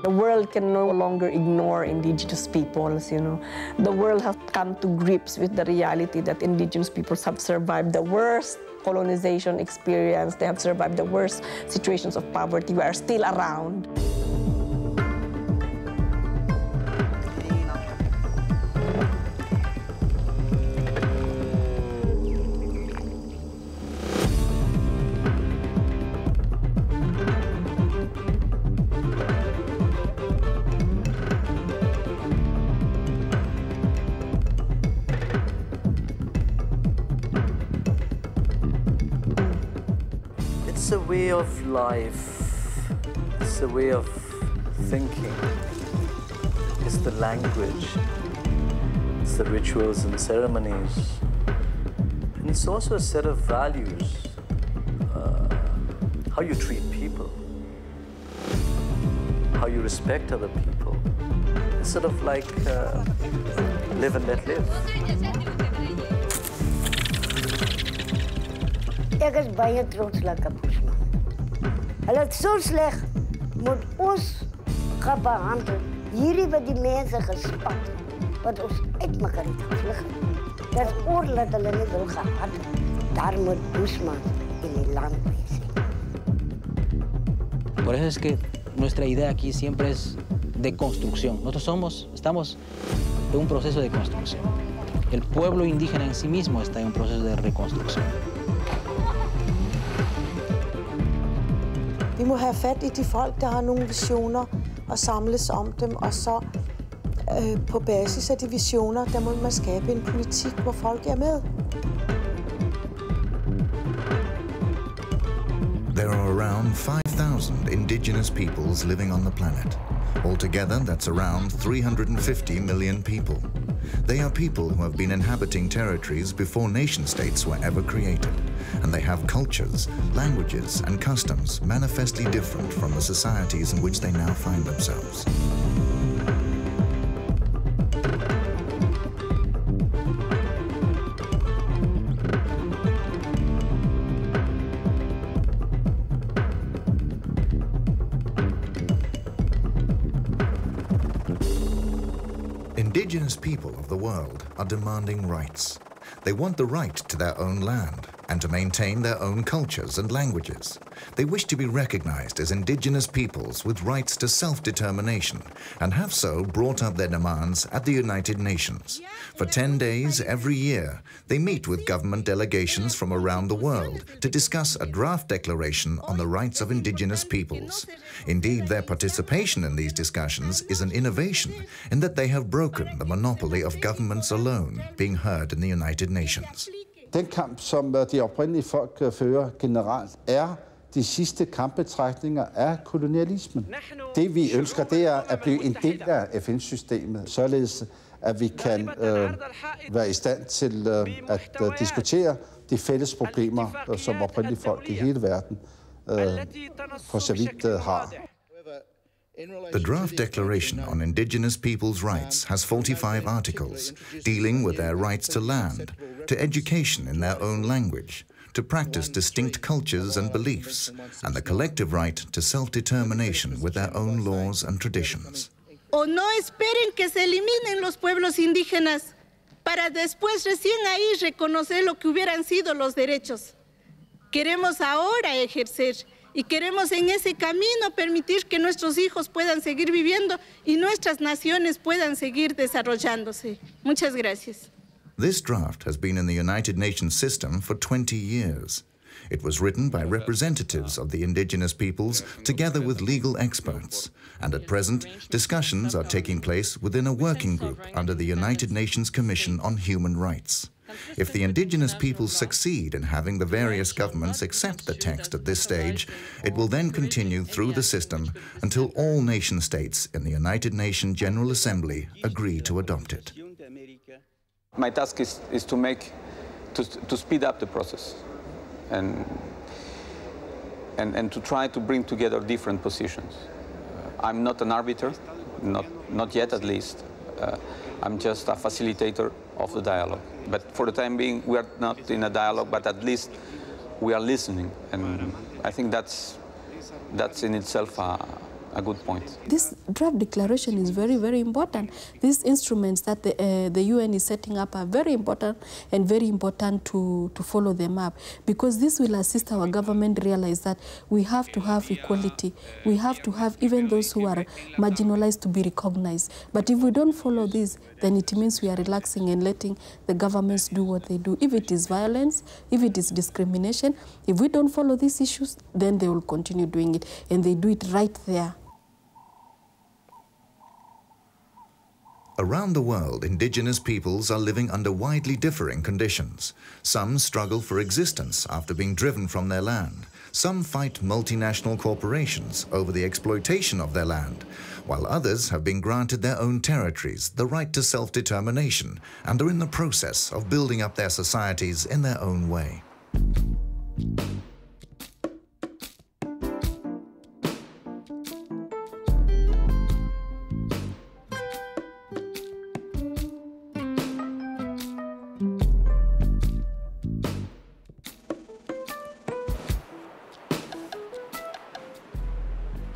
The world can no longer ignore indigenous peoples, you know. The world has come to grips with the reality that indigenous peoples have survived the worst colonization experience. They have survived the worst situations of poverty. We are still around. It's a way of life, it's a way of thinking, it's the language, it's the rituals and ceremonies, and it's also a set of values, how you treat people, how you respect other people. It's sort of like live and let live. Ek is baie trots op Boesman. Hulle het so sleg met ons gebehandel. Hierdie wat die mense gespat, wat ons uitmekaar het gevlug. Dat oorlaat hulle nie wil gehad het. Daar moet Boesman in die land wees. Por eso es que nuestra idea aquí siempre es de construcción. Nosotros estamos en un proceso de construcción. El pueblo indígena en sí mismo está en un proceso de reconstrucción. Vi må have fat i de folk, der har nogle visioner, og samles om dem, og så på basis af de visioner, der må man skabe en politik, hvor folk er med. There are around 5,000 indigenous peoples living on the planet. Altogether, that's around 350 million people. They are people who have been inhabiting territories before nation-states were ever created, and they have cultures, languages, and customs manifestly different from the societies in which they now find themselves. Indigenous people of the world are demanding rights. They want the right to their own land and to maintain their own cultures and languages. They wish to be recognized as indigenous peoples with rights to self-determination and have so brought up their demands at the United Nations. For 10 days every year, they meet with government delegations from around the world to discuss a draft declaration on the rights of indigenous peoples. Indeed, their participation in these discussions is an innovation in that they have broken the monopoly of governments alone being heard in the United Nations. Den kamp, som de oprindelige folk fører generelt, de sidste kampbetrækninger af kolonialismen. Det vi ønsker, det er at blive en del af FN-systemet, således at vi kan være i stand til at diskutere de fælles problemer, som oprindelige folk i hele verden for så vidt har. The draft declaration on indigenous peoples' rights has 45 articles dealing with their rights to land, to education in their own language, to practice distinct cultures and beliefs, and the collective right to self-determination with their own laws and traditions. O no esperen que se eliminen los pueblos indígenas para después recién ahí reconocer lo que hubieran sido los derechos. Queremos ahora ejercer y queremos en ese camino permitir que nuestros hijos puedan seguir viviendo y nuestras naciones puedan seguir desarrollándose. Muchas gracias. This draft has been in the United Nations system for 20 years. It was written by representatives of the indigenous peoples together with legal experts, and at present, discussions are taking place within a working group under the United Nations Commission on Human Rights. If the indigenous peoples succeed in having the various governments accept the text at this stage, it will then continue through the system until all nation states in the United Nations General Assembly agree to adopt it. My task is to speed up the process and to try to bring together different positions. I'm not an arbiter, not yet at least. I'm just a facilitator of the dialogue. But for the time being, we are not in a dialogue, but at least we are listening. And I think that's in itself a good point. This draft declaration is very, very important. These instruments that the UN is setting up are very important and very important to follow them up, because this will assist our government realize that we have to have equality. We have to have even those who are marginalized to be recognized. But if we don't follow this, then it means we are relaxing and letting the governments do what they do. If it is violence, if it is discrimination, if we don't follow these issues, then they will continue doing it, and they do it right there. Around the world, indigenous peoples are living under widely differing conditions. Some struggle for existence after being driven from their land. Some fight multinational corporations over the exploitation of their land, while others have been granted their own territories, the right to self-determination, and are in the process of building up their societies in their own way.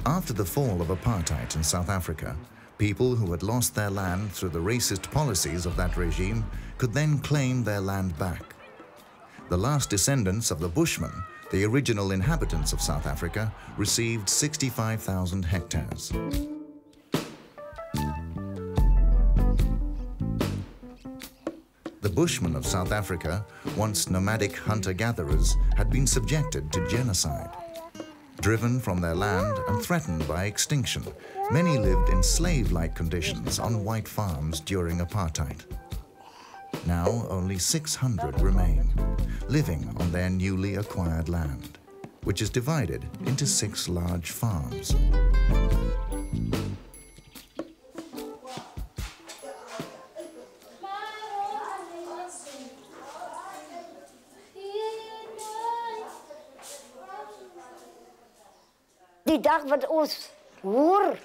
After the fall of apartheid in South Africa, people who had lost their land through the racist policies of that regime could then claim their land back. The last descendants of the Bushmen, the original inhabitants of South Africa, received 65,000 hectares. The Bushmen of South Africa, once nomadic hunter-gatherers, had been subjected to genocide. Driven from their land and threatened by extinction, many lived in slave-like conditions on white farms during apartheid. Now only 600 remain, living on their newly acquired land, which is divided into 6 large farms. Die dag wat ons hoor,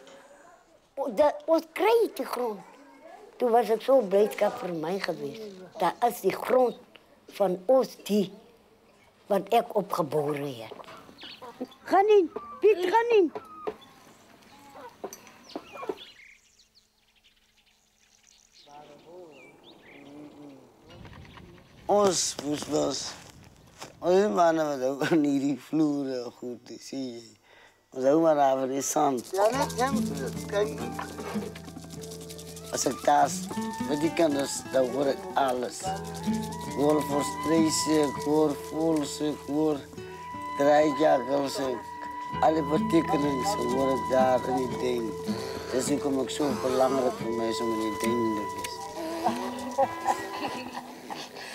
ons kry die grond. Toen was het zo blijdschap voor mij geweest. Dat is die grond van ons die, wat ik opgeboren heb. Ga niet, Piet, ga niet. Ons was, onze mannen was ook niet die vloeren goed te zien. Ons ook maar over die zand. Ja, kijk. Als ik thuis met die kinders, dan hoor ik alles. Ik hoor frustration, ik hoor voels, ik hoor draaijakkels, alle betekenissen hoor ik daar in die ding. Dus ik kom ook zo belangrijk voor mij om in die ding te wezen.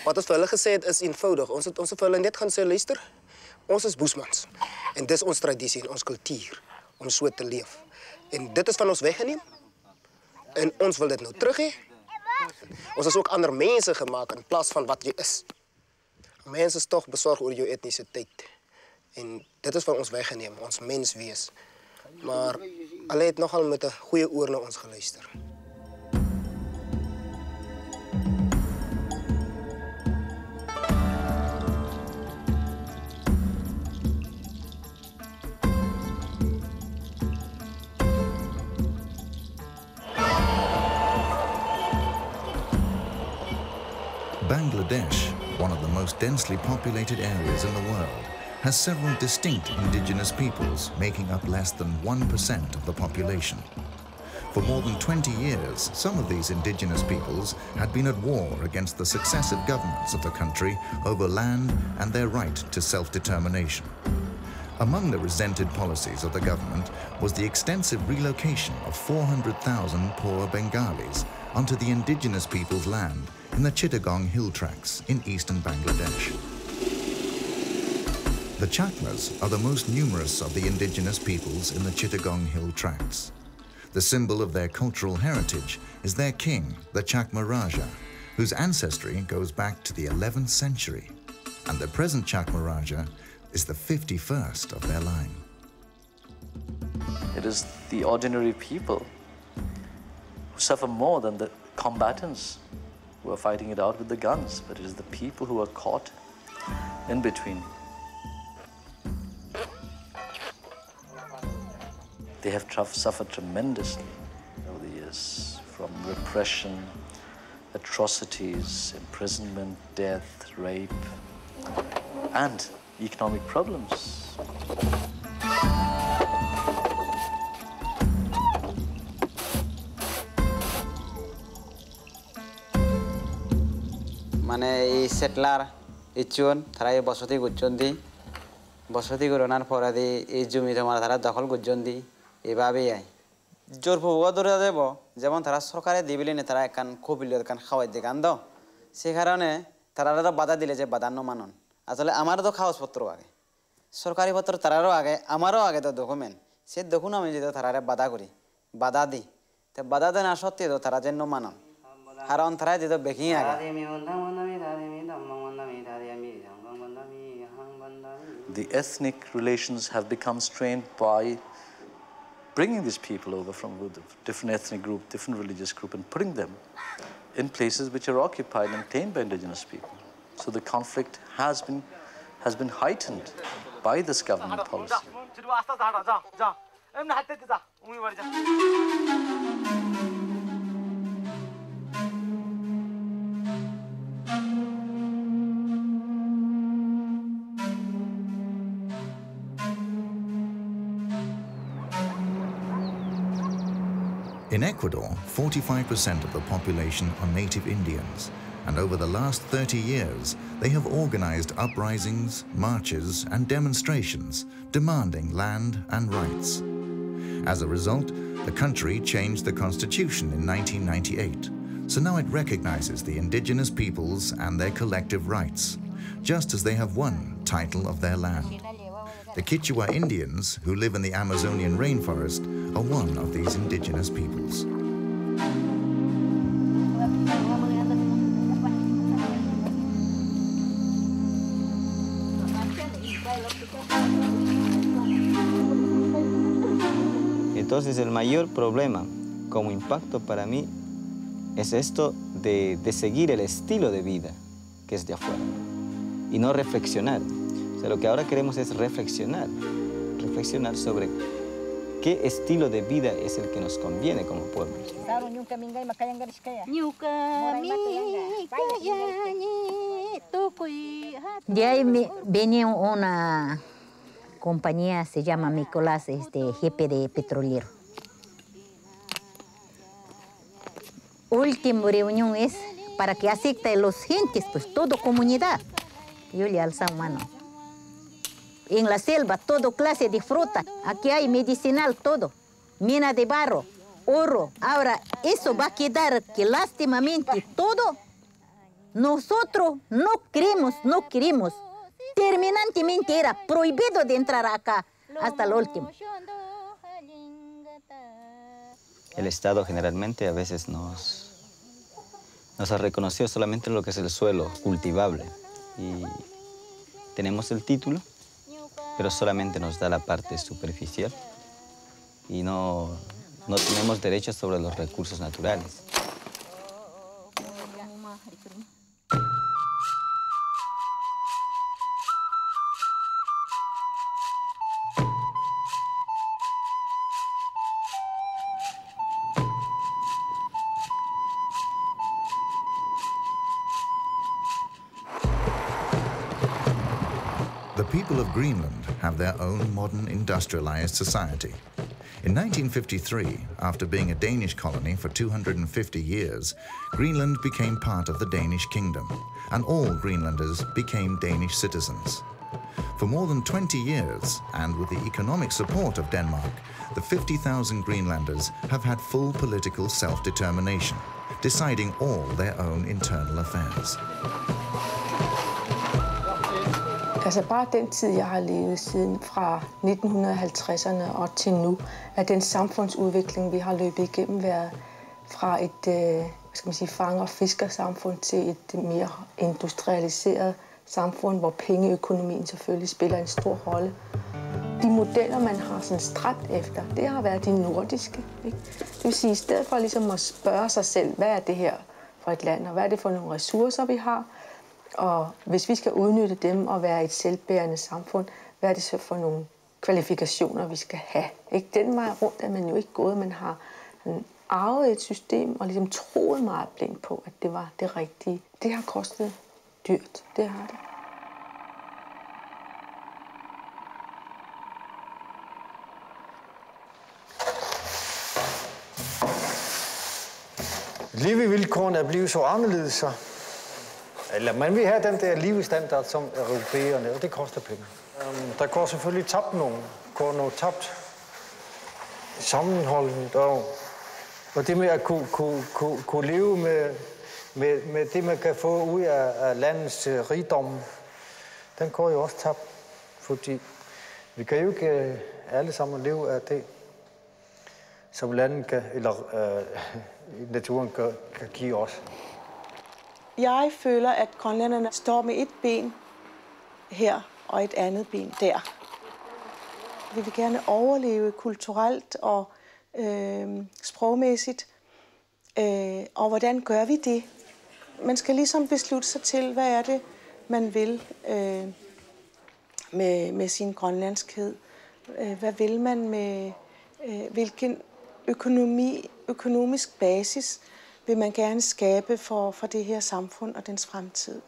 Wat ons vir hulle gesê het is eenvoudig. Ons het vir hulle net gaan sê, luister, ons is Boesmans. En dis ons tradisie en ons kultuur om so te leef. En dit is van ons weggeneem. En ons wil dit nou terug hê. Ons is ook ander mense gemaak in plaas van wat jy is. Mense is tog besorg oor jou etnisiteit. En dit is van ons weggeneem, ons menswees. Maar hulle het nogal met 'n goeie oor na ons geluister. Bangladesh, one of the most densely populated areas in the world, has several distinct indigenous peoples making up less than 1% of the population. For more than 20 years, some of these indigenous peoples had been at war against the successive governments of the country over land and their right to self-determination. Among the resented policies of the government was the extensive relocation of 400,000 poor Bengalis onto the indigenous people's land in the Chittagong Hill Tracts in eastern Bangladesh. The Chakmas are the most numerous of the indigenous peoples in the Chittagong Hill Tracts. The symbol of their cultural heritage is their king, the Chakma Raja, whose ancestry goes back to the 11th century. And the present Chakma Raja is the 51st of their line. It is the ordinary people who suffer more than the combatants who are fighting it out with the guns, but it is the people who are caught in between. They have suffered tremendously over the years from repression, atrocities, imprisonment, death, rape, and economic problems. মানে এই settler ইচ্ছুন তারা এই বসতি গুজন দি বসতি করোনার পরে দি এই জমি জমা তারা দখল গুজন দি এভাবেই আয় জোর ফুয়া ধরে যাব যেমন তারা সরকারে দিবিলে না তারা একান খুবিল একান খাওয়াই দিয়ে কান্দ সে কারণে তারা বাধা দিলে যে বাধান্য মানন আসলে আমারও তো কাগজপত্র আগে সরকারি পত্র তারারও আগে আমারও আগে তো ডকুমেন্ট সে দেখুন আমি যদি তারারে বাধা করি বাধা দিই তো বাধা দেয় না সত্যি তো তারা যেন মানন কারণ তারা যেত বেকিং আগে The ethnic relations have become strained by bringing these people over from different ethnic group, different religious group, and putting them in places which are occupied and claimed by indigenous people. So the conflict has been heightened by this government policy. In Ecuador, 45% of the population are native Indians, and over the last 30 years, they have organized uprisings, marches, and demonstrations demanding land and rights. As a result, the country changed the constitution in 1998, so now it recognizes the indigenous peoples and their collective rights, just as they have one title of their land. The Quechua Indians, who live in the Amazonian rainforest, are one of these indigenous peoples. Entonces el mayor problema como impacto para mí es esto de seguir el estilo de vida que es de afuera y no reflexionar. O sea, lo que ahora queremos es reflexionar sobre qué estilo de vida es el que nos conviene como pueblo. De ahí venía una compañía, se llama Nicolás, jefe de petrolero. Última reunión es para que acepte los gentes, pues toda comunidad. Yo le alzo mano. En la selva, toda clase de fruta. Aquí hay medicinal todo. Mina de barro, oro. Ahora, eso va a quedar que lástimamente todo. Nosotros no queremos. Terminantemente era prohibido de entrar acá hasta el último. El Estado generalmente a veces nos ha reconocido solamente lo que es el suelo cultivable. Y tenemos el título, pero solamente nos da la parte superficial y no tenemos derechos sobre los recursos naturales. The people of Greenland have their own modern industrialized society. In 1953, after being a Danish colony for 250 years, Greenland became part of the Danish kingdom, and all Greenlanders became Danish citizens. For more than 20 years, and with the economic support of Denmark, the 50,000 Greenlanders have had full political self-determination, deciding all their own internal affairs. Altså bare den tid, jeg har levet siden fra 1950'erne og til nu, er den samfundsudvikling, vi har løbet igennem, været fra et fanger- og fiskersamfund til et mere industrialiseret samfund, hvor pengeøkonomien selvfølgelig spiller en stor rolle. De modeller, man har sådan stræbt efter, det har været de nordiske. Ikke? Det vil sige, i stedet for ligesom at spørge sig selv, hvad er det her for et land, og hvad er det for nogle ressourcer, vi har, og hvis vi skal udnytte dem og være et selvbærende samfund, hvad er det så for nogle kvalifikationer, vi skal have. Ikke? Den vej rundt er man jo ikke gået. Man har arvet et system og ligesom troet meget blindt på, at det var det rigtige. Det har kostet dyrt. Det har det. Levevilkårene er blevet så anderledes, eller man vil have den der levestandard som europæerne, og det koster penge. Der går selvfølgelig tabt noget tabt sammenholdet, og det med at kunne leve med det, man kan få ud af landets rigdom, den går jo også tabt, fordi vi kan jo ikke alle sammen leve af det, som landet kan, eller naturen kan give os. Jeg føler, at grønlænderne står med et ben her og et andet ben der. Vi vil gerne overleve kulturelt og sprogmæssigt. Og hvordan gør vi det? Man skal ligesom beslutte sig til, hvad er det, man vil med sin grønlandskhed. Hvad vil man med hvilken økonomisk basis vil man gerne skabe for det her samfund og dens fremtid.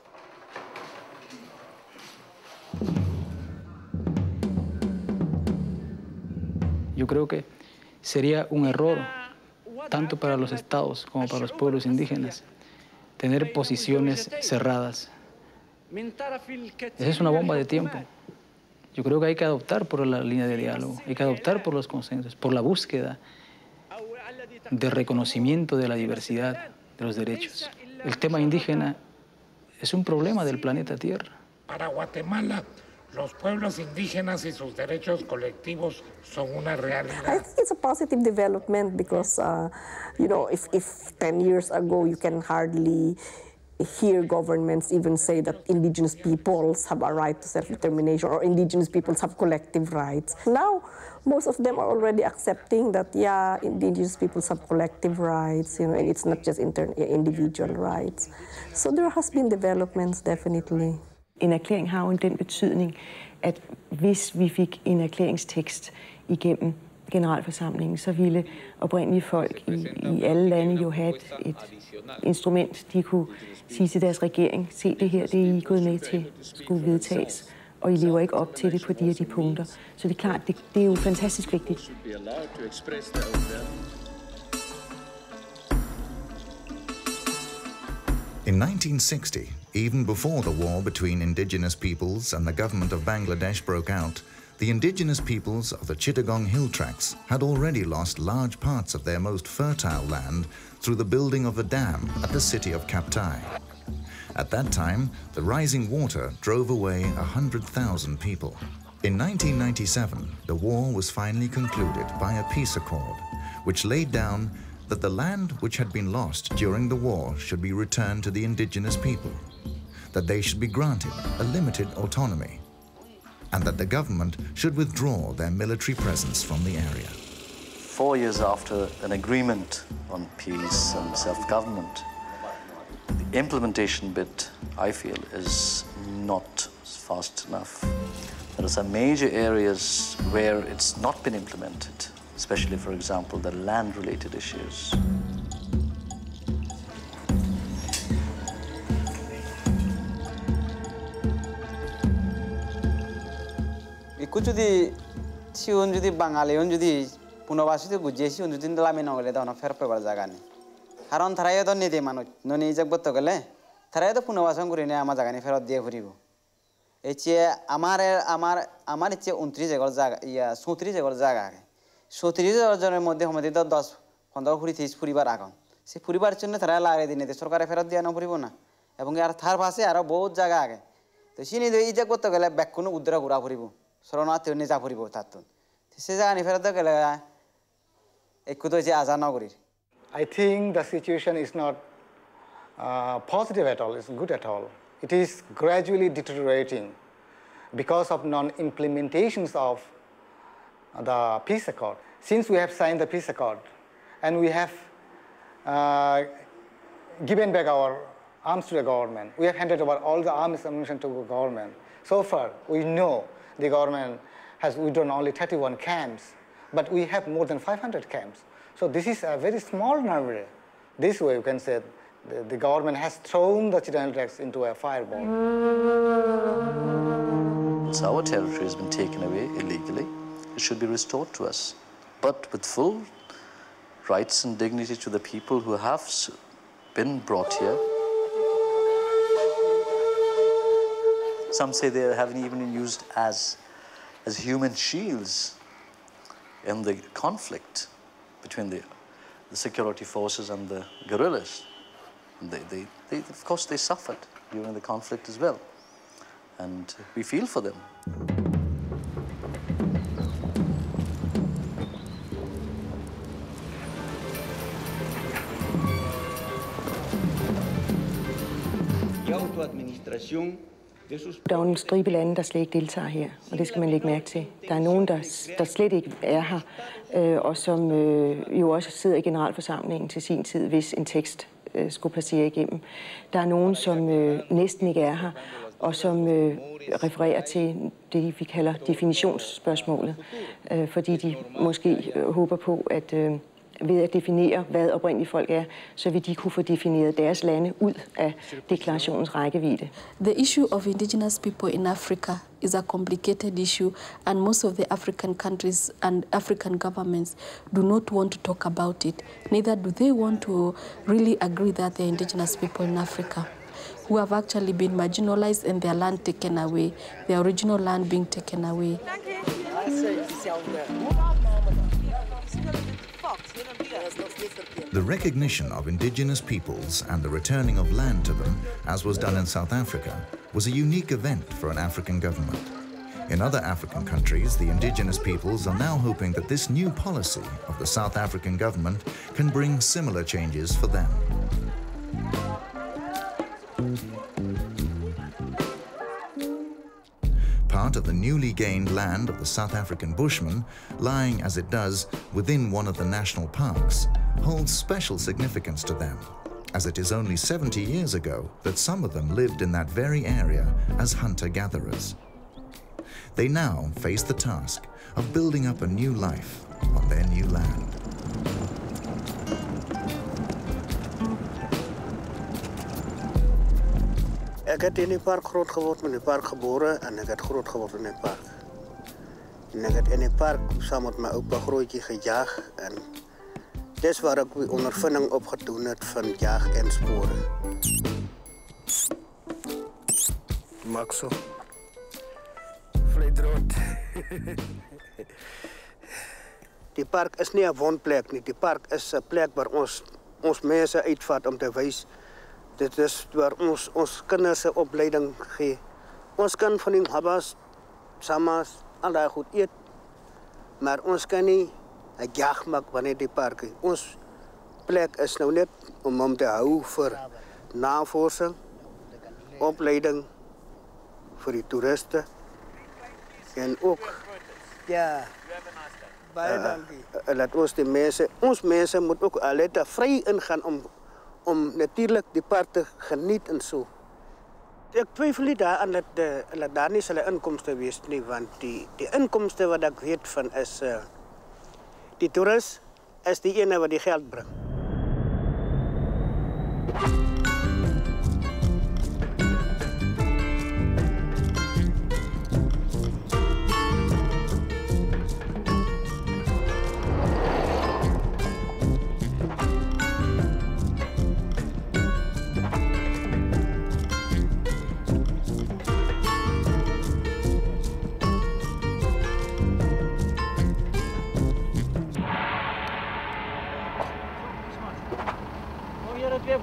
Yo creo que sería un error, tanto para los estados como para los pueblos indígenas, tener posiciones cerradas. Esa es una bomba de tiempo. Yo creo que hay que adoptar por la línea de diálogo, hay que adoptar por los consensos, por la búsqueda de reconocimiento de la diversidad de los derechos. El tema indígena es un problema del planeta Tierra. Para Guatemala, los pueblos indígenas y sus derechos colectivos son una realidad. I think it's a positive development because, you know, if 10 years ago you can hardly hear governments even say that indigenous peoples have a right to self-determination or indigenous peoples have collective rights. Now, most of them are already accepting that, yeah, indigenous peoples have collective rights, you know, and it's not just individual rights. So there has been developments, definitely. En erklæring har jo den betydning, at hvis vi fik en erklæringstekst igennem generalforsamlingen, så ville oprindelige folk i alle lande jo have et instrument, de kunne sige til deres regering, se det her, det er I gået med til, skulle vedtages, og I lever ikke op til det på de punkter. Så det er klart, det er jo fantastisk vigtigt. In 1960, even before the war between indigenous peoples and the government of Bangladesh broke out, the indigenous peoples of the Chittagong Hill Tracts had already lost large parts of their most fertile land through the building of a dam at the city of Kaptai. At that time, the rising water drove away 100,000 people. In 1997, the war was finally concluded by a peace accord, which laid down that the land which had been lost during the war should be returned to the indigenous people, that they should be granted a limited autonomy, and that the government should withdraw their military presence from the area. 4 years after an agreement on peace and self-government, the implementation bit, I feel, is not fast enough. There are some major areas where it's not been implemented, especially, for example, the land-related issues. Ikut siun judi Bangalion judi punawasi tu guje siun judi dalam menolak dah orang fair pebar jaga ni. Haran tharaya tu ni deh manu, noni ijak betul kale. Tharaya tu punawasan kuri ni ama jaga ni fair dia kuri bu. Ece amar ece 29 jaga jaga, ya 37 jaga jaga ke. 37 jaga mode hamade tu 10-15 kuri 30 kuri bar akan. Se kuri bar cunne tharaya lagi di ni, सरकार fair dia na kuri bu na. Ebang yar thar bahasa yar बहुत jaga ke. तो sini tu ijak betul kale backunu udara kura kuri bu. Sorona tu ni japuri bu tatun. Tise jaga ni fair tu kale ekku tu je azan na kuri. I think the situation is not positive at all. It's good at all. It is gradually deteriorating because of non-implementations of the peace accord. Since we have signed the peace accord and we have given back our arms to the government, we have handed over all the arms and ammunition to the government. So far, we know the government we don't only 31 camps, but we have more than 500 camps. So this is a very small number. This way you can say the government has thrown the Chilean tracks into a fireball. It's our territory has been taken away illegally. It should be restored to us, but with full rights and dignity to the people who have been brought here. Some say they haven't even been used as human shields in the conflict between the security forces and the guerrillas. Of course, they suffered during the conflict as well, and we feel for them. Der er en stribe lande, der slet ikke deltager her, og det skal man lægge mærke til. Der er nogen, der slet ikke er her, og som jo også sidder i generalforsamlingen til sin tid, hvis en tekst skulle passere igennem. Der er nogen, som næsten ikke er her, og som refererer til det, vi kalder definitionsspørgsmålet, fordi de måske håber på, at ved at definere, hvad oprindelige folk er, så vil de kunne få defineret deres lande ud af deklarationens rækkevidde. The issue of indigenous people in Africa is a complicated issue, and most of the African countries and African governments do not want to talk about it. Neither do they want to really agree that they're indigenous people in Africa who have actually been marginalized and their land taken away, their original land being taken away. The recognition of indigenous peoples and the returning of land to them, as was done in South Africa, was a unique event for an African government. In other African countries, the indigenous peoples are now hoping that this new policy of the South African government can bring similar changes for them. Part of the newly gained land of the South African Bushmen, lying as it does within one of the national parks, holds special significance to them, as it is only 70 years ago that some of them lived in that very area as hunter-gatherers. They now face the task of building up a new life on their new land. Ik heb in die park groot geworden, in die park geboren en ik heb groot geworden in die park. En ik heb in die park samen met mijn opa grootje gejaagd en dat is waar ik die ondervinding opgedaan heb van jaag en sporen. Maxo. Vleidrood. Die park is niet een woonplek nie. Die park is een plek waar ons mensen uitvat om te wijzen. Dit is waar ons kinders se opleiding gee. Ons kan van die habas, samas, al daai goed eet. Maar ons kan nie 'n jag maak wanneer die park. Ons plek is nou net om hom te hou vir navorsing, opleiding vir die toeriste en ook baie dankie. Laat ons mense moet ook alete vry ingaan om natuurlijk die park te genieten en zo. Ik twijfel niet aan dat daar niet zullen inkomsten wees nie, want die inkomsten wat ik weet van is die toerist is die ene wat die geld brengt.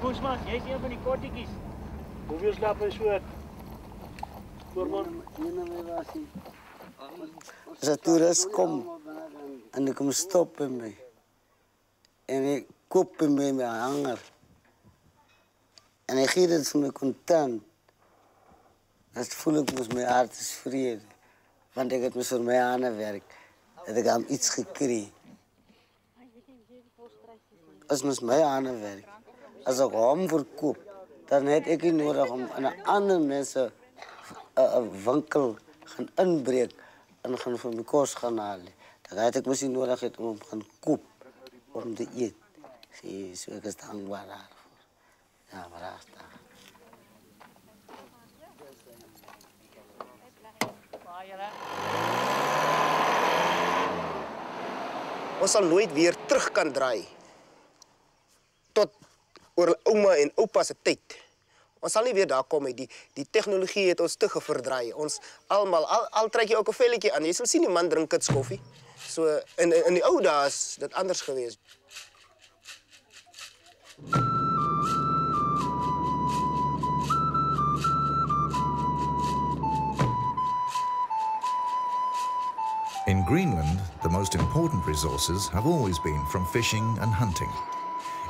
Boesman, jy is een van die kortetjies. Hoeveel stappen is voor? Voorman? As 'n toerist kom en ek kom stop by my en ek koop by my hanger en ek gee dit vir my kontant, dan voel ek mos my hart is vrede, want ek het mos vir my hande werk, het ek aan iets gekry. As mos my hande werk, as ek hom verkoop, dan het ek nie nodig om aan 'n ander mense 'n winkel gaan inbreek en gaan vir my kos gaan haal. Dan het ek mos nie nodig het om gaan koop om te eet. So ek is dankbaar daarvoor. Ja, maar daar staan. Ons sal nooit weer terug kan draai tot oor ouma en oupa se tyd. Ons sal nie weer daar kom met die tegnologie het ons te geverdraai. Ons almal al trek jy ook 'n velletjie aan. Jy sal sien die man drink kits koffie. So in die ou dae is dit anders geweest. In Greenland, the most important resources have always been from fishing and hunting.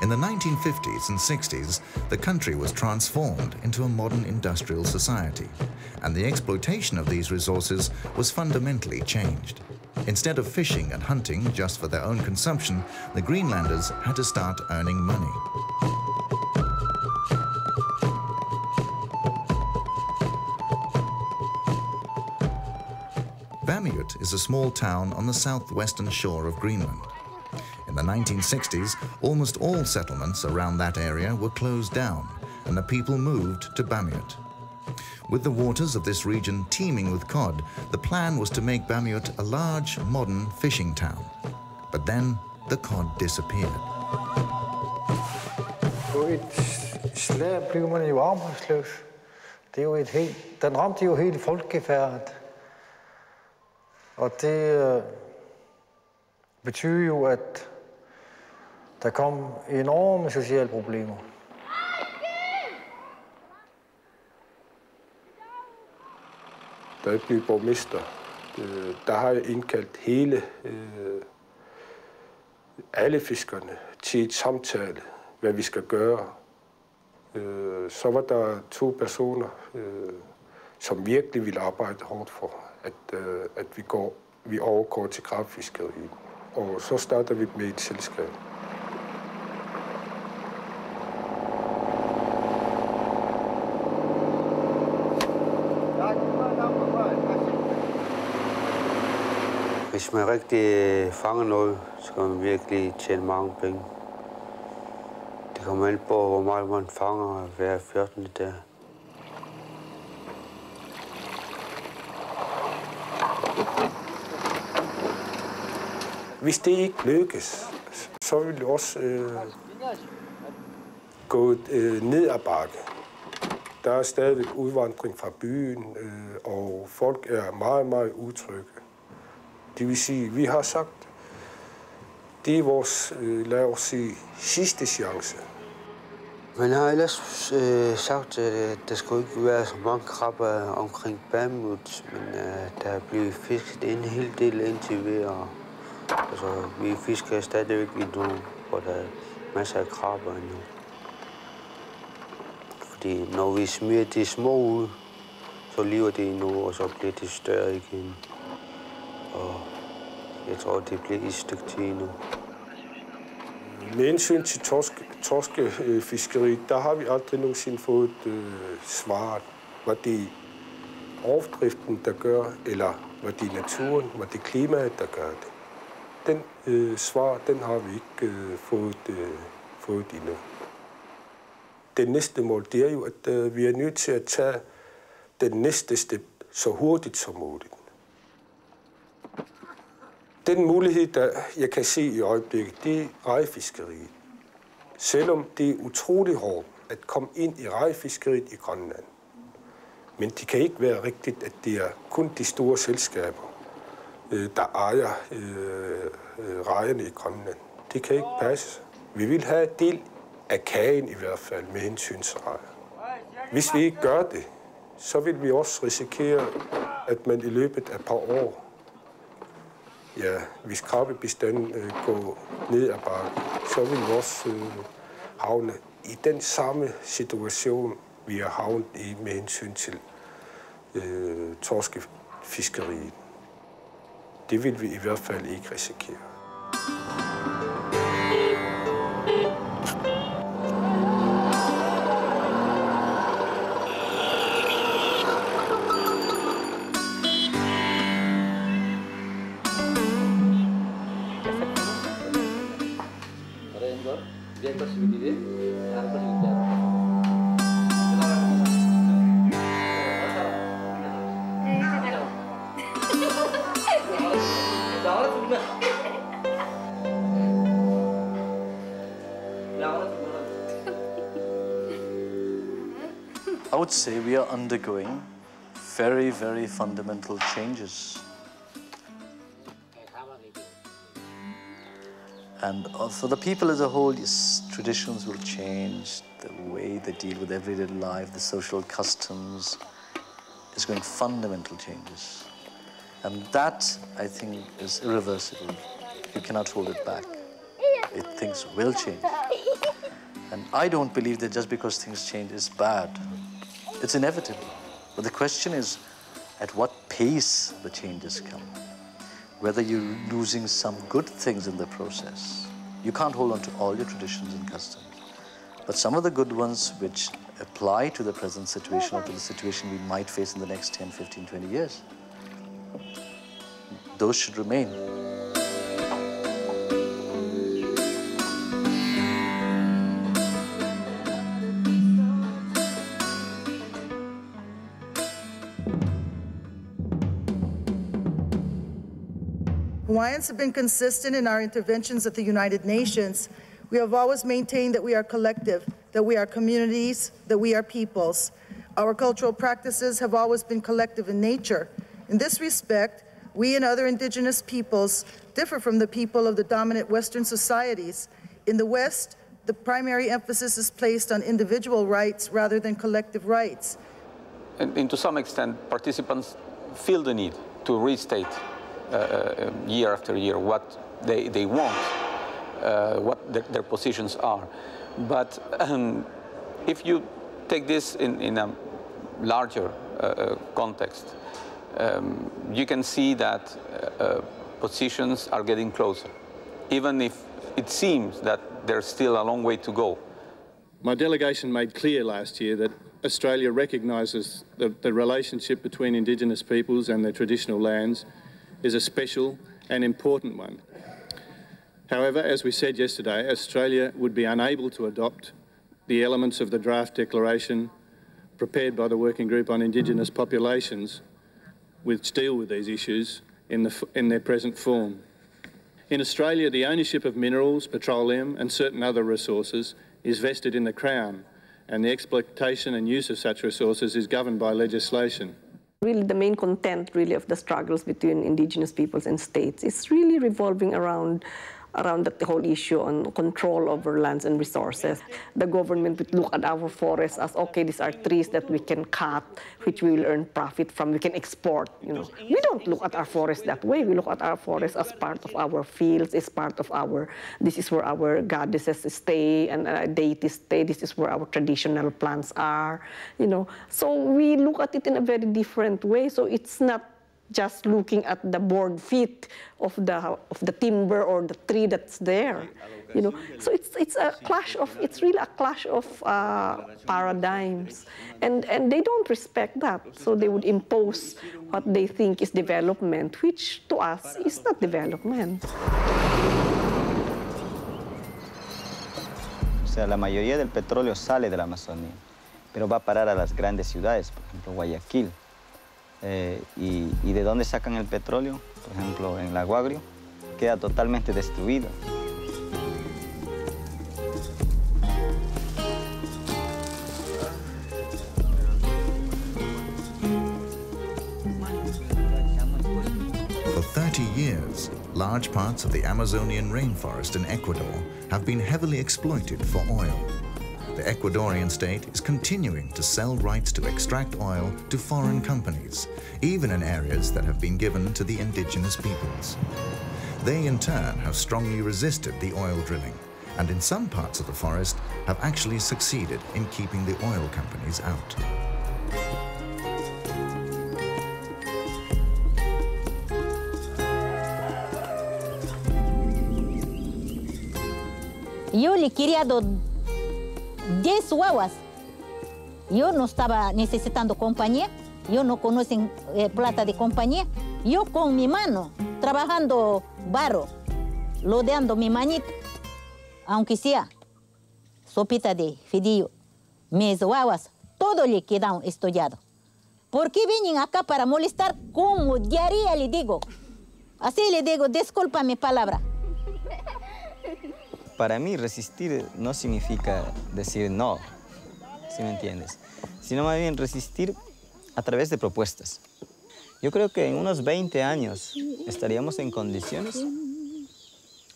In the 1950s and 60s, the country was transformed into a modern industrial society, and the exploitation of these resources was fundamentally changed. Instead of fishing and hunting just for their own consumption, the Greenlanders had to start earning money. Vamiut is a small town on the southwestern shore of Greenland. In the 1960s, almost all settlements around that area were closed down, and the people moved to Vamiut. With the waters of this region teeming with cod, the plan was to make Vamiut a large, modern fishing town. But then the cod disappeared. På et slag blev man jo arbejdsløs. Det er jo den ramte jo hele folkefærdet. Og det betyder jo, at der kom enorme sociale problemer. Da jeg blev borgmester, der har jeg indkaldt alle fiskerne til et samtale, hvad vi skal gøre. Så var der 2 personer, som virkelig ville arbejde hårdt for, at vi overgår til krabfiskeri. Og så starter vi med et selskab. Hvis man rigtig fanger noget, så kan man virkelig tjene mange penge. Det kommer an på, hvor meget man fanger hver 14. dag. Hvis det ikke lykkes, så vil det også gå ned ad bakke. Der er stadigvæk udvandring fra byen, og folk er meget, meget utrygge. Det vil sige, vi har sagt, det er vores, lad os sige, sidste chance. Man har ellers sagt, at der skulle ikke være så mange krabber omkring Vamiut, men der er blevet fisket en hel del indtil videre. Altså, vi fisker stadigvæk endnu, hvor der er masser af krabber endnu. Fordi når vi smider de små ud, så lever de endnu, og så bliver de større igen. Og jeg tror, det bliver et stykke tid endnu. Med hensyn til torskefiskeri, der har vi aldrig nogensinde fået svaret. Var det overdriften, der gør, eller var det naturen, var det klimaet, der gør det? Den svar, den har vi ikke fået endnu. Det næste mål, det er jo, at vi er nødt til at tage den næste step så hurtigt som muligt. Den mulighed, der jeg kan se i øjeblikket, det er rejefiskeriet. Selvom det er utrolig hårdt at komme ind i rejefiskeriet i Grønland. Men det kan ikke være rigtigt, at det er kun de store selskaber, der ejer rejerne i Grønland. Det kan ikke passe. Vi vil have en del af kagen i hvert fald med hensyn til rejer. Hvis vi ikke gør det, så vil vi også risikere, at man i løbet af et par år, hvis krabbebestanden går ned ad bakken, så vil vi også havne i den samme situation, vi har havnet i med hensyn til torskefiskeriet. Det vil vi i hvert fald ikke risikere. I would say we are undergoing very, very fundamental changes. And for the people as a whole, yes, traditions will change, the way they deal with everyday life, the social customs, is going fundamental changes. And that, I think, is irreversible. You cannot hold it back. Things will change. And I don't believe that just because things change is bad. It's inevitable. But the question is, at what pace the changes come? Whether you're losing some good things in the process. You can't hold on to all your traditions and customs. But some of the good ones which apply to the present situation or to the situation we might face in the next 10, 15, 20 years, those should remain. Hawaiians have been consistent in our interventions at the United Nations. We have always maintained that we are collective, that we are communities, that we are peoples. Our cultural practices have always been collective in nature. In this respect, we and other indigenous peoples differ from the people of the dominant Western societies. In the West, the primary emphasis is placed on individual rights rather than collective rights. And to some extent, participants feel the need to restate year after year what they want, what their positions are. But if you take this in a larger context, you can see that positions are getting closer, even if it seems that there's still a long way to go. My delegation made clear last year that Australia recognises the relationship between Indigenous peoples and their traditional lands is a special and important one. However, as we said yesterday, Australia would be unable to adopt the elements of the draft declaration prepared by the Working Group on Indigenous Populations which deal with these issues in their present form. In Australia, the ownership of minerals, petroleum and certain other resources is vested in the Crown, and the exploitation and use of such resources is governed by legislation. Really, the main content really of the struggles between indigenous peoples and states is really revolving around the whole issue on control over lands and resources. The government would look at our forests as, okay, these are trees that we can cut, which we will earn profit from, we can export, you know. We don't look at our forests that way. We look at our forests as part of our fields, as part of our, this is where our goddesses stay and deities stay, this is where our traditional plants are, you know. So we look at it in a very different way. So it's not just looking at the board feet of the timber or the tree that's there, you know. So it's a clash of, it's really a clash of paradigms, and they don't respect that. So they would impose what they think is development, which to us is not development. O sea, la mayoría del petróleo sale de la Amazonía, pero va a parar a las grandes ciudades, por ejemplo, Guayaquil. Y de dónde sacan el petróleo, por ejemplo, en Lago Agrio, queda totalmente destruido. For 30 years, large parts of the Amazonian rainforest in Ecuador have been heavily exploited for oil. The Ecuadorian state is continuing to sell rights to extract oil to foreign companies, even in areas that have been given to the indigenous peoples. They, in turn, have strongly resisted the oil drilling, and in some parts of the forest have actually succeeded in keeping the oil companies out. Yo le quería 10 guaguas. Yo no estaba necesitando compañía, yo no conozco plata de compañía. Yo con mi mano, trabajando barro, lodeando mi manito, aunque sea sopita de fideo, mis guaguas, todo le quedan estudiado. ¿Por qué vienen acá para molestar? Como diaria le digo. Así le digo, disculpa mi palabra. Para mí resistir no significa decir no, ¿sí me entiendes? sino más bien resistir a través de propuestas. Yo creo que en unos 20 años estaríamos en condiciones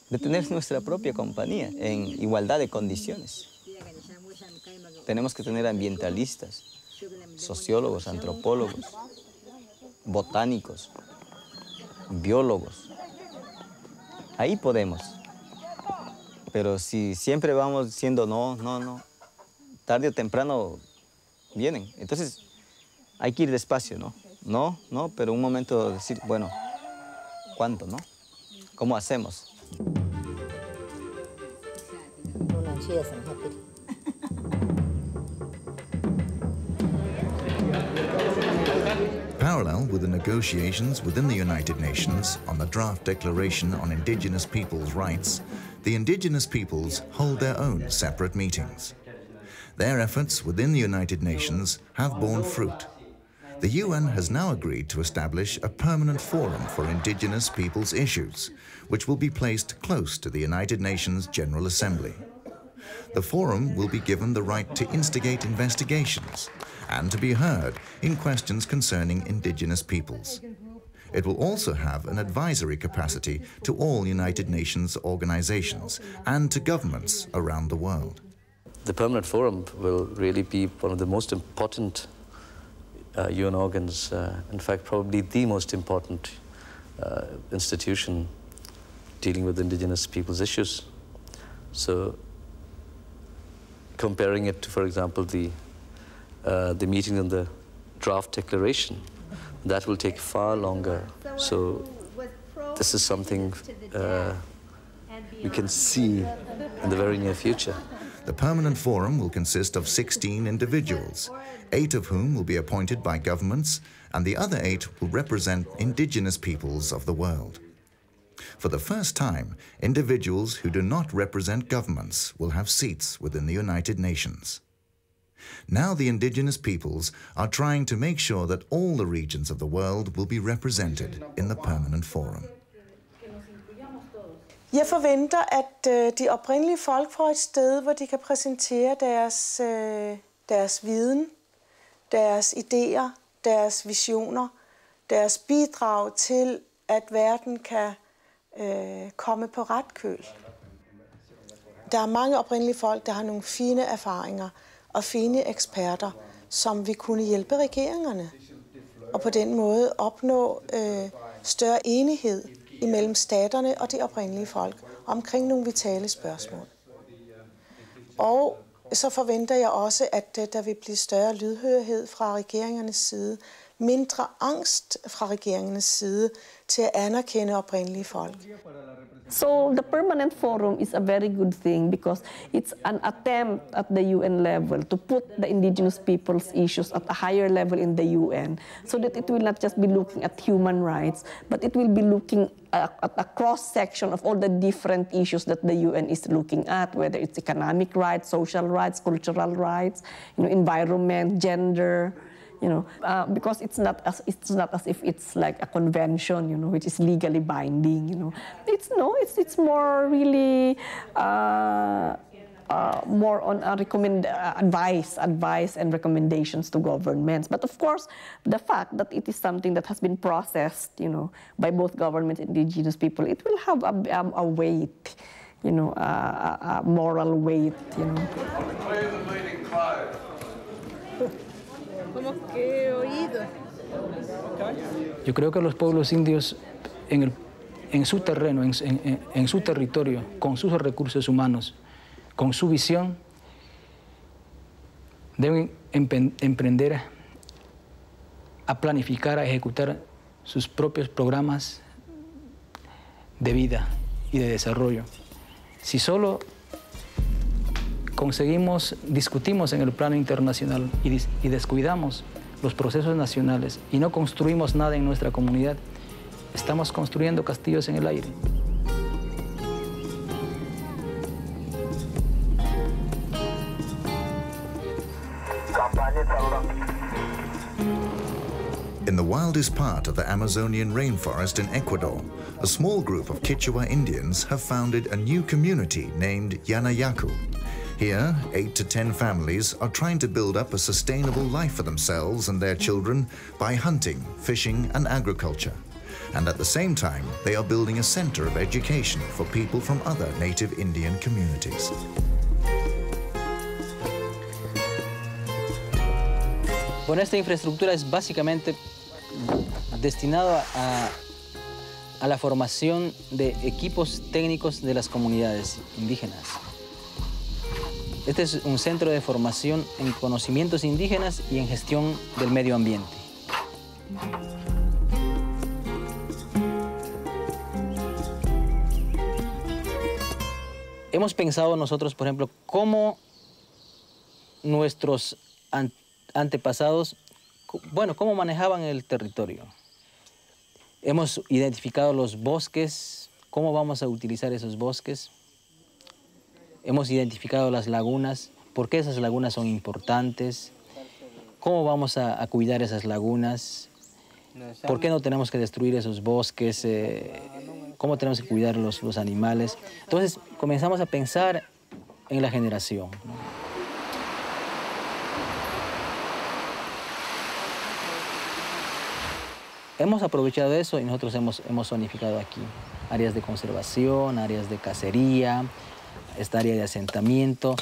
de tener nuestra propia compañía en igualdad de condiciones. Tenemos que tener ambientalistas, sociólogos, antropólogos, botánicos, biólogos. Ahí podemos. Pero si siempre vamos diciendo no, tarde o temprano vienen. Entonces hay que ir despacio, ¿no? No, pero un momento decir, bueno, ¿cuánto, no? ¿Cómo hacemos? Parallel with the negotiations within the United Nations on the draft declaration on indigenous peoples' rights, the indigenous peoples hold their own separate meetings. Their efforts within the United Nations have borne fruit. The UN has now agreed to establish a permanent forum for indigenous peoples' issues, which will be placed close to the United Nations General Assembly. The forum will be given the right to instigate investigations and to be heard in questions concerning indigenous peoples. It will also have an advisory capacity to all United Nations organizations and to governments around the world. The Permanent Forum will really be one of the most important UN organs, in fact, probably the most important institution dealing with indigenous people's issues. So, comparing it to, for example, the meeting on the draft declaration, that will take far longer. So, this is something we can see in the very near future. The Permanent Forum will consist of 16 individuals, 8 of whom will be appointed by governments, and the other 8 will represent indigenous peoples of the world. For the first time, individuals who do not represent governments will have seats within the United Nations. Now the indigenous peoples are trying to make sure that all the regions of the world will be represented in the Permanent Forum. Jeg forventer, at de oprindelige folk får et sted, hvor de kan præsentere deres viden, deres idéer, deres visioner, deres bidrag til, at verden kan komme på ret køl. Der er mange oprindelige folk, der har nogle fine erfaringer og fine eksperter, som vi kunne hjælpe regeringerne, og på den måde opnå større enighed imellem staterne og de oprindelige folk omkring nogle vitale spørgsmål. Og så forventer jeg også, at der vil blive større lydhørhed fra regeringernes side, mindre angst fra regeringernes side til at anerkende oprindelige folk. So the Permanent Forum is a very good thing because it's an attempt at the UN level to put the indigenous people's issues at a higher level in the UN so that it will not just be looking at human rights, but it will be looking at a cross-section of all the different issues that the UN is looking at, whether it's economic rights, social rights, cultural rights, environment, gender, because it's not as if it's like a convention, which is legally binding, It's more really more on advice and recommendations to governments. But of course, the fact that it is something that has been processed, by both governments and indigenous people, it will have a weight, a moral weight, Yo creo que los pueblos indios en su terreno, en su territorio, con sus recursos humanos, con su visión, deben emprender a planificar, a ejecutar sus propios programas de vida y de desarrollo. Si solo discutimos en el plano internacional y descuidamos los procesos nacionales y no construimos nada en nuestra comunidad, estamos construyendo castillos en el aire. In the wildest part of the Amazonian rainforest in Ecuador, a small group of Quechua Indians have founded a new community named Yanayacu. Here, 8 to 10 families are trying to build up a sustainable life for themselves and their children by hunting, fishing, and agriculture. And at the same time, they are building a center of education for people from other native Indian communities. Bueno, esta infraestructura es básicamente destinada a la formación de equipos técnicos de las comunidades indígenas. Este es un centro de formación en conocimientos indígenas y en gestión del medio ambiente. Hemos pensado nosotros, por ejemplo, cómo nuestros antepasados, bueno, cómo manejaban el territorio. Hemos identificado los bosques, cómo vamos a utilizar esos bosques. Hemos identificado las lagunas, por qué esas lagunas son importantes, cómo vamos a cuidar esas lagunas, por qué no tenemos que destruir esos bosques, cómo tenemos que cuidar los animales. Entonces comenzamos a pensar en la generación, ¿no? Hemos aprovechado eso y nosotros hemos zonificado aquí áreas de conservación, áreas de cacería, esta área de asentamiento.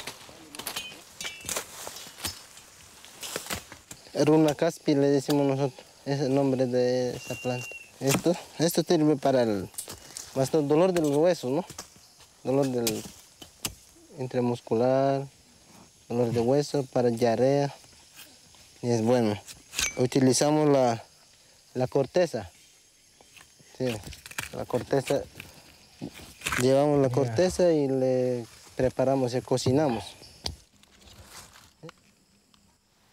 Runacaspi le decimos nosotros, es el nombre de esa planta. Esto sirve para el dolor de los huesos, ¿no? Dolor del intramuscular, dolor de hueso, para diarrea. Y es bueno. Utilizamos la corteza. Sí, la corteza. Llevamos la corteza y le preparamos y cocinamos.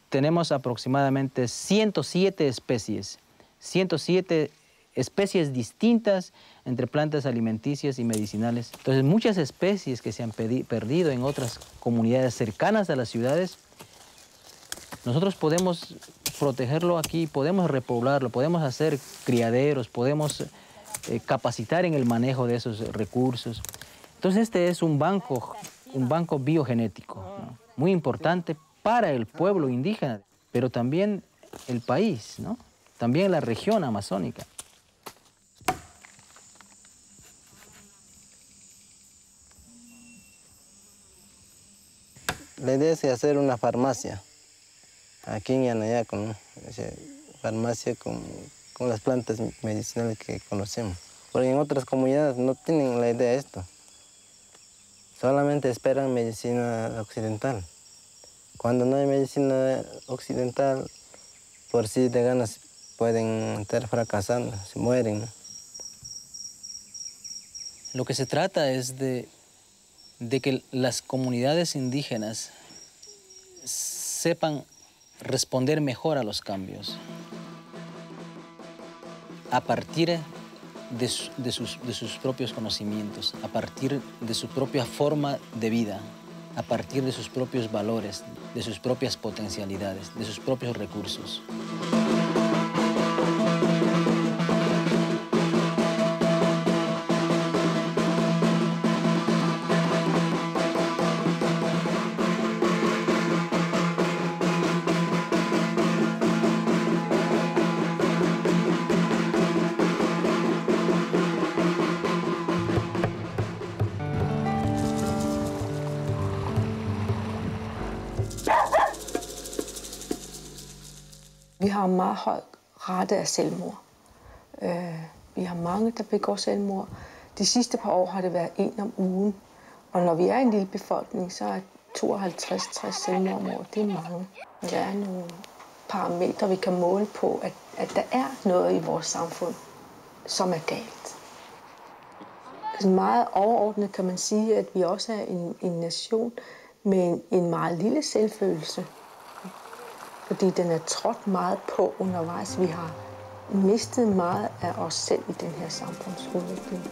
Tenemos aproximadamente 107 especies. 107 especies distintas entre plantas alimenticias y medicinales. Entonces, muchas especies que se han perdido en otras comunidades cercanas a las ciudades, nosotros podemos protegerlo aquí, podemos repoblarlo, podemos hacer criaderos, podemos capacitar en el manejo de esos recursos. Entonces, este es un banco biogenético, ¿no? Muy importante para el pueblo indígena, pero también el país, ¿no? También la región amazónica. La idea es hacer una farmacia aquí en Yanayaco, ¿no? Farmacia con las plantas medicinales que conocemos. Porque en otras comunidades no tienen la idea de esto. Solamente esperan medicina occidental. Cuando no hay medicina occidental, por sí de ganas pueden estar fracasando, se mueren, ¿no? Lo que se trata es de que las comunidades indígenas sepan responder mejor a los cambios a partir de sus propios conocimientos, a partir de su propia forma de vida, a partir de sus propios valores, de sus propias potencialidades, de sus propios recursos. Vi har en meget høj rate af selvmord. Vi har mange, der begår selvmord. De sidste par år har det været 1 om ugen. Og når vi er en lille befolkning, så er 52-60 selvmord om året. Det er mange. Der er nogle parametre, vi kan måle på, at der er noget i vores samfund, som er galt. Meget overordnet kan man sige, at vi også er en nation med en meget lille selvfølelse. Fordi den er trådt meget på undervejs. Vi har mistet meget af os selv i den her samfundsudvikling.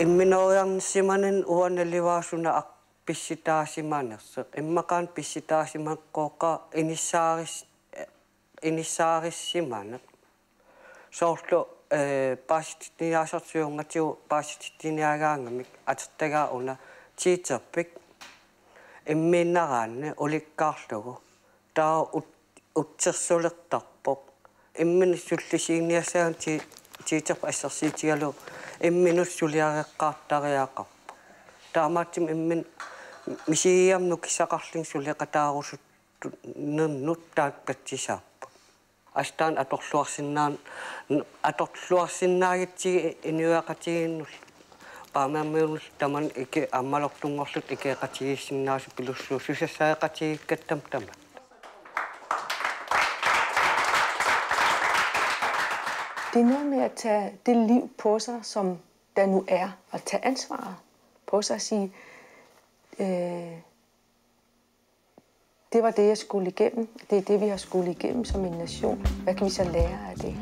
Minnoran simanen uanelivaasuna pissitaasimanerseq immakaan pissitaasimaqqooqa inissaarissimane soorlu paasitiniasortiungatiu paasitiniagaangamik atertagaa una tiiterpik imminnaraanne ulikkaarlugu taa utsersulertarpoq imminissullisiinniassaan tiiterpa assersiitigalu imminussuliareqqaartariaqarpoq taamaatim immin misiiamnu kisaqarling suliqataarusut nernut taakkatsisaappa astaan atorluarsinnaagitsi inuaqatiginnul paamammiunul taman iki ammalortungorlut ikeqatigissinnaasi pilussu susassaaqatigikkattam tama. Det er noget med at tage det liv på sig, som der nu er, og tage ansvaret på sig og sige, det var det, jeg skulle igennem. Det er det, vi har skulle igennem som en nation. Hvad kan vi så lære af det?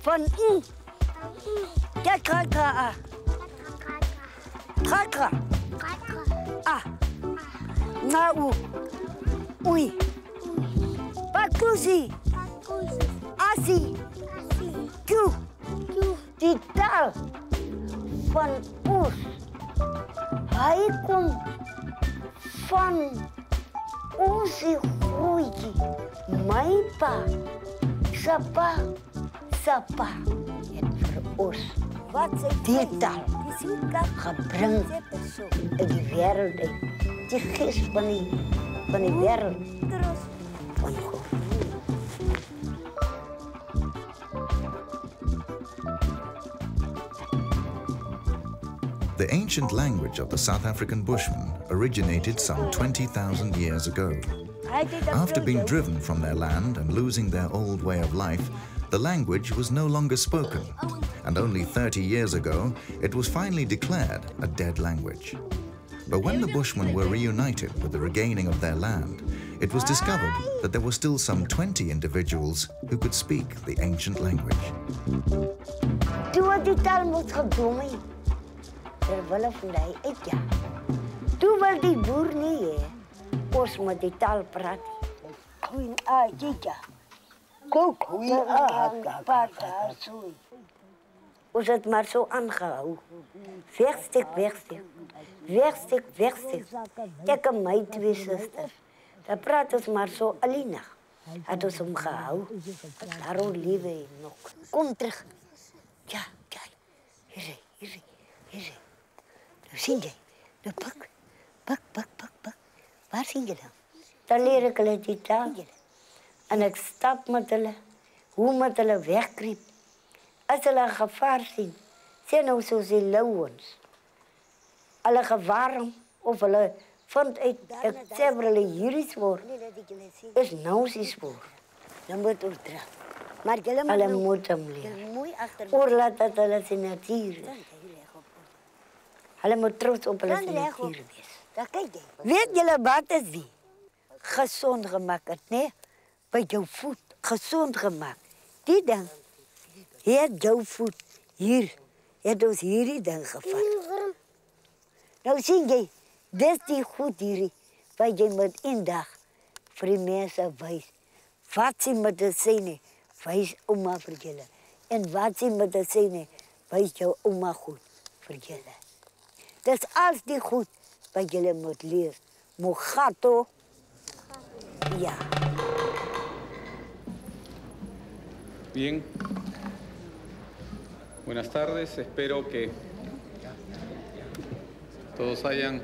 Von I. Der Krakra. Krakra. Ah. Nau. Ui. Bakusi. Asi. Kju. Die taal van ons. Hij komt van onze groeitje. Mijn pa. Sapa. Sapa. Het voor ons. Die taal gebring in die wereld uit. Die geest van die wereld. Van God. The ancient language of the South African Bushmen originated some 20,000 years ago. After being driven from their land and losing their old way of life, the language was no longer spoken, and only 30 years ago, it was finally declared a dead language. But when the Bushmen were reunited with the regaining of their land, it was discovered that there were still some 20 individuals who could speak the ancient language. Terwille van die uitja. Toe wil die boer nie hê ons moet die taal praat. Queen Ajija. Queen Ajija. Ons het maar so aangehou. Wegstuk. Ek en my twee susters. Dan praat ons maar so alleen. Het ons hom gehou. Daarom lewe nog. Kom terug. Ja, kijk. Hier. Nou sien jy, nou pak. Waar sien jy dan? Dan leer ek hulle die taal. En ek stap met hulle, hoe met hulle wegkriep. As hulle gevaar sien, sê nou soos die louwens. Hulle gewaarm of hulle vind uit, ek sê vir hulle hierdie spoor, is nou die spoor. Dan moet ons terug. Maar hulle moet hem leer. Oorlaat dat hulle sy natuur is. Hulle moet trots op hulle natuur wees. Weet julle wat is die? Gezond gemaakt, nee? Bij jouw voet, gezond gemaakt. Die ding, het jouw voet hier, het ons hierdie ding gevat. Nou sien jy, dit die goed hierdie, wat jy met indag vir die mense wys. Wat sy met die syne, wys oma vir julle. En wat sy met die syne, wys jou oma goed vir julle. Dis als die goed wat jullie moet leren. Mogato. Ja. Bien. Buenas tardes. Espero que todos hayan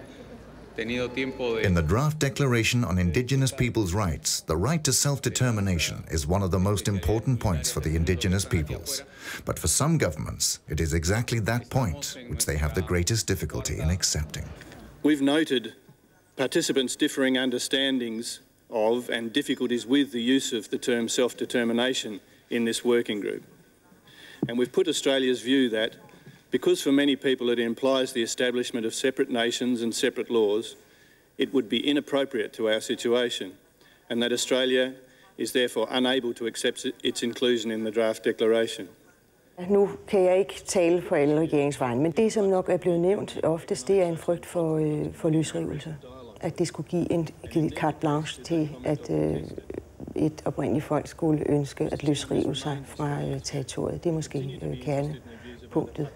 tenido tiempo de... In the draft Declaration on Indigenous Peoples' Rights, the right to self-determination is one of the most important points for the indigenous peoples. But for some governments, it is exactly that point which they have the greatest difficulty in accepting. We've noted participants' differing understandings of and difficulties with the use of the term self-determination in this working group. And we've put Australia's view that because for many people it implies the establishment of separate nations and separate laws, it would be inappropriate to our situation and that Australia is therefore unable to accept its inclusion in the draft declaration. Nu kan jeg ikke tale for alle regeringsvejen, men det, som nok er blevet nævnt oftest, det er en frygt for løsrivelse. At det skulle give carte blanche til, at et oprindeligt folk skulle ønske at løsrive sig fra territoriet. Det er måske kernepunktet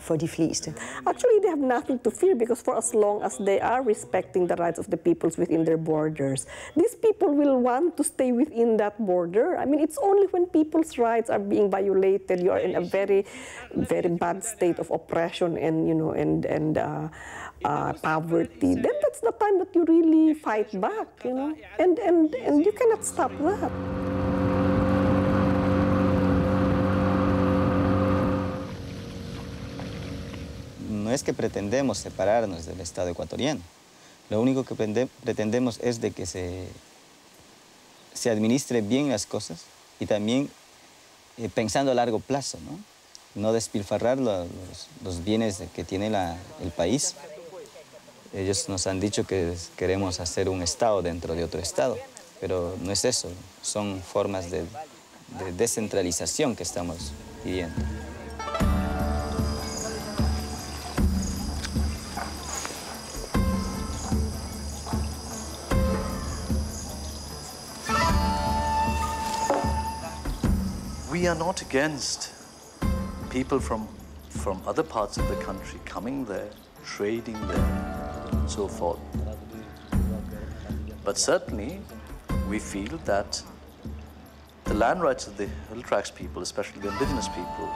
for de fleste. Actually, they have nothing to fear because for as long as they are respecting the rights of the peoples within their borders, these people will want to stay within that border. I mean, it's only when people's rights are being violated, you are in a very, very bad state of oppression and, you know, and poverty, then that's the time that you really fight back, you know, and you cannot stop that. No es que pretendemos separarnos del Estado ecuatoriano. Lo único que pretendemos es de que se administre bien las cosas y también pensando a largo plazo, ¿no? No despilfarrar los bienes que tiene el país. Ellos nos han dicho que queremos hacer un Estado dentro de otro Estado, pero no es eso. Son formas de descentralización que estamos pidiendo. We are not against people from other parts of the country coming there, trading there, and so forth. But certainly, we feel that the land rights of the Hill Tracts people, especially the indigenous people,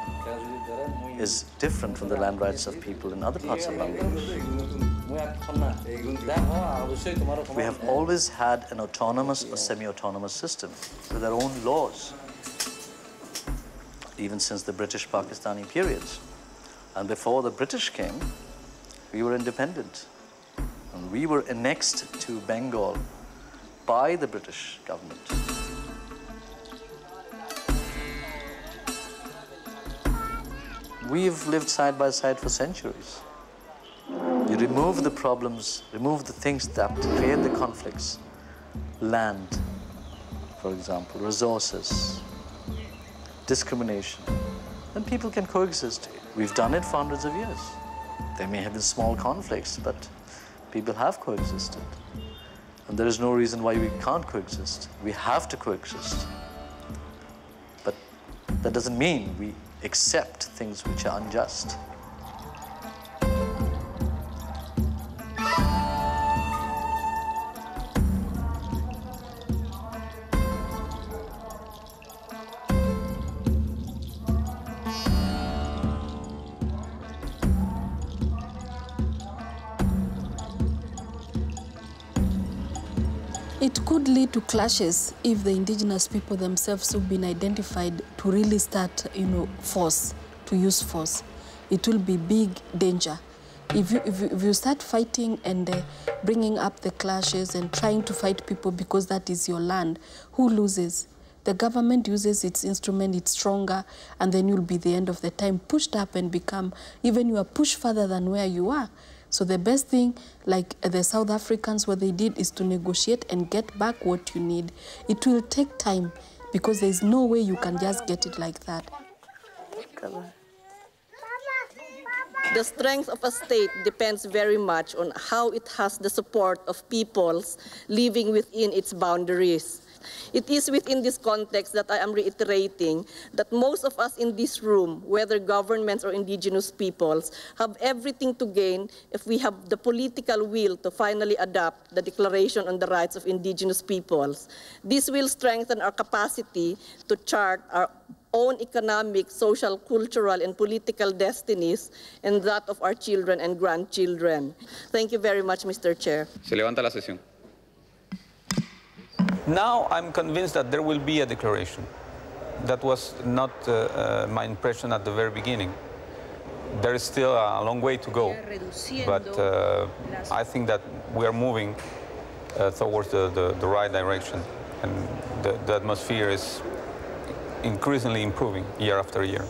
is different from the land rights of people in other parts of Bangladesh. We have always had an autonomous or semi-autonomous system with our own laws, even since the British-Pakistani periods. And before the British came, we were independent. And we were annexed to Bengal by the British government. We've lived side by side for centuries. You remove the problems, remove the things that create the conflicts. Land, for example, resources, discrimination, then people can coexist. We've done it for hundreds of years. There may have been small conflicts, but people have coexisted. And there is no reason why we can't coexist. We have to coexist. But that doesn't mean we accept things which are unjust. It could lead to clashes if the indigenous people themselves have been identified to really start, to use force. It will be big danger. If you start fighting and bringing up the clashes and trying to fight people because that is your land, who loses? The government uses its instrument, it's stronger, and then you'll be the end of the time pushed up and become, even you are pushed further than where you are. So the best thing, like the South Africans, what they did is to negotiate and get back what you need. It will take time because there's no way you can just get it like that. The strength of a state depends very much on how it has the support of peoples living within its boundaries. It is within this context that I am reiterating that most of us in this room, whether governments or indigenous peoples, have everything to gain if we have the political will to finally adopt the Declaration on the Rights of Indigenous Peoples. This will strengthen our capacity to chart our own economic, social, cultural, and political destinies and that of our children and grandchildren. Thank you very much, Mr. Chair. Se levanta la sesión. Now I'm convinced that there will be a declaration. That was not my impression at the very beginning. There is still a long way to go, but I think that we are moving towards the right direction, and the atmosphere is increasingly improving year after year.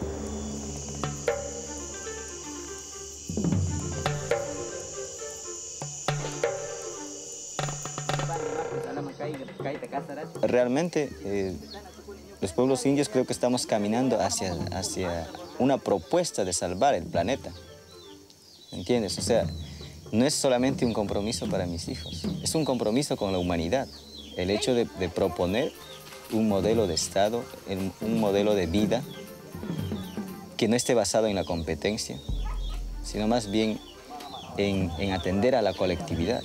Caído. realmente los pueblos indios creo que estamos caminando hacia una propuesta de salvar el planeta. ¿Entiendes? O sea, no es solamente un compromiso para mis hijos, es un compromiso con la humanidad. El hecho de proponer un modelo de Estado, un modelo de vida que no esté basado en la competencia, sino más bien en atender a la colectividad.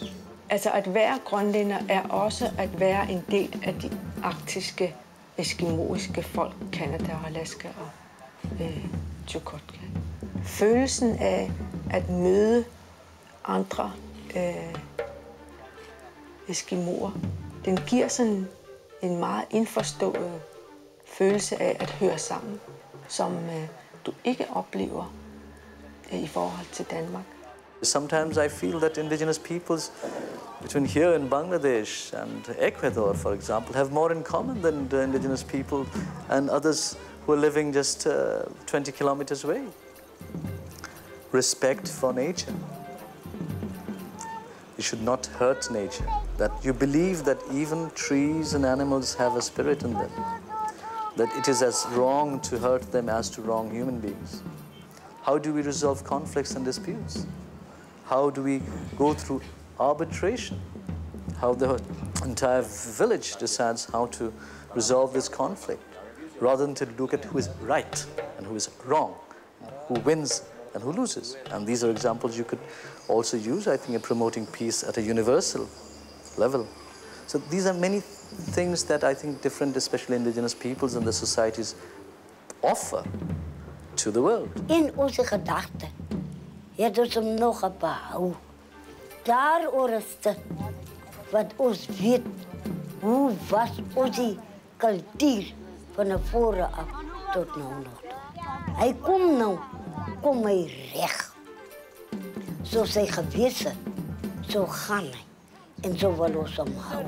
Altså at være grønlænder også at være en del af de arktiske, eskimoiske folk, Canada, Alaska og Chukotka. Følelsen af at møde andre eskimoer, den giver sådan en meget indforstået følelse af at høre sammen, som du ikke oplever i forhold til Danmark. Sometimes I feel that indigenous peoples between here in Bangladesh and Ecuador, for example, have more in common than the indigenous people and others who are living just 20 kilometers away. Respect for nature. You should not hurt nature. That you believe that even trees and animals have a spirit in them. That it is as wrong to hurt them as to wrong human beings. How do we resolve conflicts and disputes? How do we go through arbitration? How the entire village decides how to resolve this conflict, rather than to look at who is right and who is wrong, who wins and who loses. And these are examples you could also use, I think, in promoting peace at a universal level. So these are many things that I think different, especially indigenous peoples and the societies, offer to the world. In onze gedachten het ons hem nog behou. Daaroor is dit wat ons weet. Hoe was onze cultuur van voor af tot nou nog toe. Hy kom nou, kom hy reg. Soos hy gewees het, so gaan hy. En so wil ons hom hou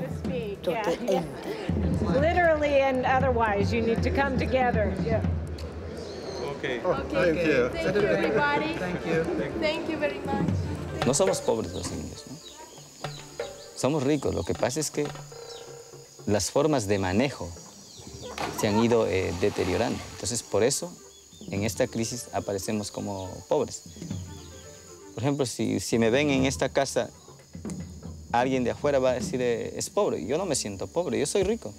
tot die einde. Literally and otherwise, you need to come together. Yeah. Okay. Thank you. Thank you, everybody. Thank you. Thank you very much. No somos pobres los indios, ¿no? Somos ricos. Lo que pasa es que las formas de manejo se han ido deteriorando. Entonces, por eso, en esta crisis aparecemos como pobres. Por ejemplo, si me ven en esta casa, alguien de afuera va a decir, es pobre. Yo no me siento pobre, yo soy rico.